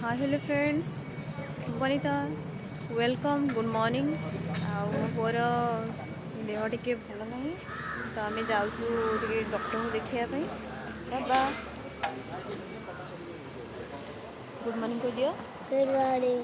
हाय hello friends Banita welcome good morning मोर देह टिके भल ना तो आम जाऊँ डॉक्टर को देखापी बाबा गुड मॉर्निंग को दियो गुड मॉर्निंग।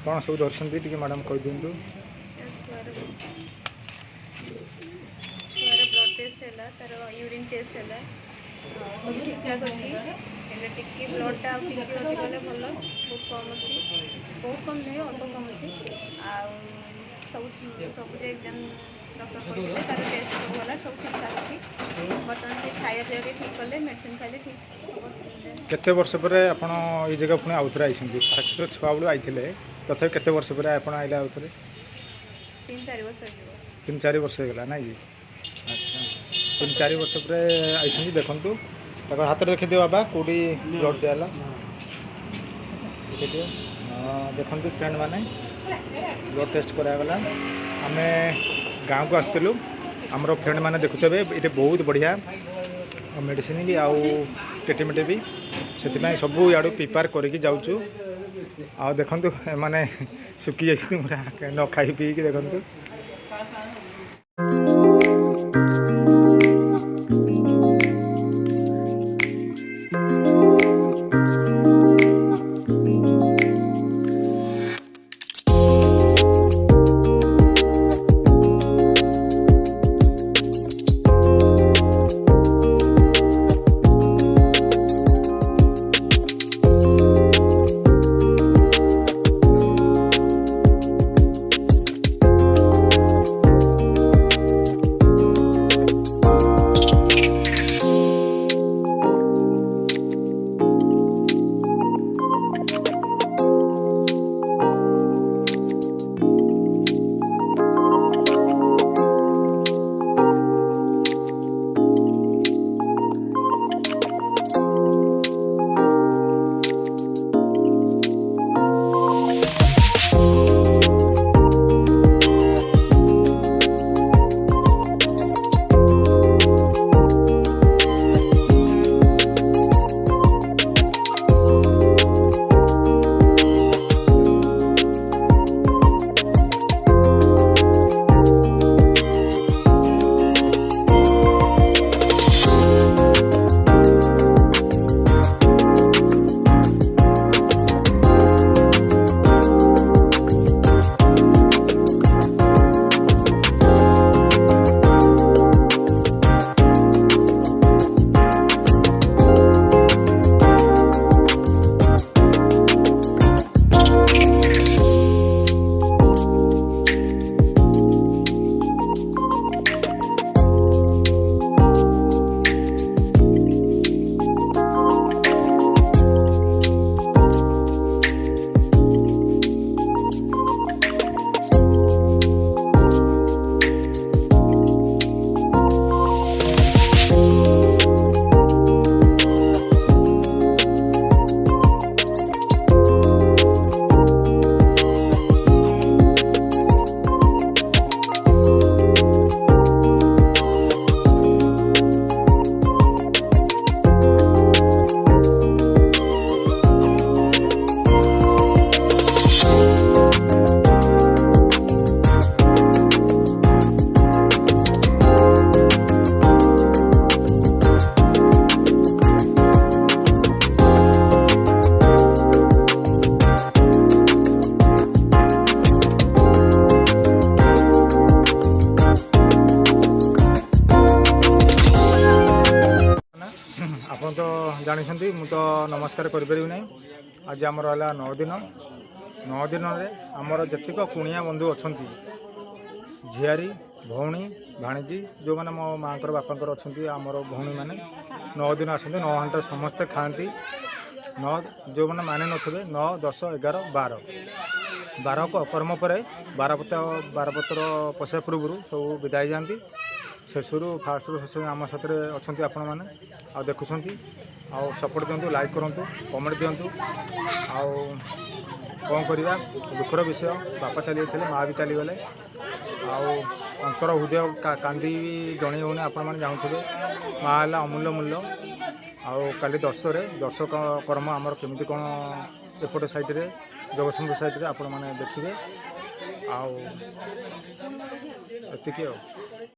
कौन सब दर्शन टी मैडम कह दिंतु छुआर ब्लड टेस्ट है तार यूरिन टेस्ट है सब ठीक ठाक अच्छी टिके ब्लडटा टिके अच्छी गले भल बहुत कम अच्छी बहुत कम नुहे अल्प कम अच्छी सब सब एग्जाम डॉक्टर कहते तार टेस्ट सब गला सब ठीक ठाक अच्छी बर्तमान से खाया पिया ठीक कले मेडिसिन खाइले ठीक केते वर्ष पर आपण ये जगह पुणी आउथरे आइसंती फास्ट तो छुआ बळू आइथिले तथापि केते वर्ष पर आपण आइले आउथरे 3-4 वर्ष हो 3-4 वर्ष हो गला ना जी। अच्छा 3-4 वर्ष पर आइसंती देखंतु तक हाथ देखि दियो बाबा कोडी ब्लड देला देखि दियो देखंतु फ्रेंड माने ब्लड टेस्ट करा गला आमे गाँव को आसलु आमर फ्रेंड मैंने देखुवे ये बहुत बढ़िया मेडिसिन भी आउ ट्रिटमेंट भी से सब इू प्रिपेयर करके जाऊँ आ देखु मैंने सुखी जाती न खाई पी देखु ଆପଣ ତ ଜାଣିଛନ୍ତି ମୁଁ ତ ନମସ୍କାର କରିପାରିବି ନାହିଁ। ଆଜି ଆମର ହେଲା 9 ଦିନ। 9 ଦିନରେ ଆମର ଯେତିକ କୁଣିଆ ବନ୍ଧୁ ଅଛନ୍ତି, ଝିଆରୀ, ଭଉଣୀ, ଭାଣିଜୀ, ଯେଉଁମାନେ ମୋ ମାଆଙ୍କର ବାପାଙ୍କର ଅଛନ୍ତି, ଆମର ଭଉଣୀମାନେ 9 ଦିନ ଆସନ୍ତି। 9 ହାଣ୍ଡିରେ ସମସ୍ତେ ଖାଆନ୍ତି। 9 ଯେଉଁମାନେ ମାନେ ନଥିବେ 9, 10, 11, 12 କର୍ମ ପରେ ବାରପତ୍ର ପଶିବା ପୂର୍ବରୁ ସବୁ ବିଦାୟ ଯାଆନ୍ତି। ଶେଷରୁ ଫାଷ୍ଟରୁ ଶେଷ ଆମ ସାଥିରେ ଅଛନ୍ତି ଆପଣମାନେ, ଆଉ ଦେଖୁଛନ୍ତି, ଆଉ ସପୋର୍ଟ ଦିଅନ୍ତୁ, ଲାଇକ୍ କରନ୍ତୁ, କମେଣ୍ଟ ଦିଅନ୍ତୁ। ଆଉ କ'ଣ କରିବା, ଦୁଃଖର ବିଷୟ, ବାପା ଚାଲିଯାଇଥିଲେ, ମାଆ ବି ଚାଲିଗଲେ। ଆଉ ଅନ୍ତର ହୃଦୟ କାନ୍ଦି ଜଣେଇ ହେଉନି। ଆପଣମାନେ ଜାଣୁଥିବେ ମାଆ ହେଲା ଅମୂଲ୍ୟ ମୂଲ୍ୟ। ଆଉ କାଲି 10ରେ 10 କର୍ମ ଆମର କେମିତି କ'ଣ ଏପଟ ସାଇଡ଼୍ରେ ଜଗତସିଂହପୁର ସାଇଡ଼୍ରେ ଆପଣମାନେ ଦେଖିବେ। ଆଉ ଏତିକି ଆଉ।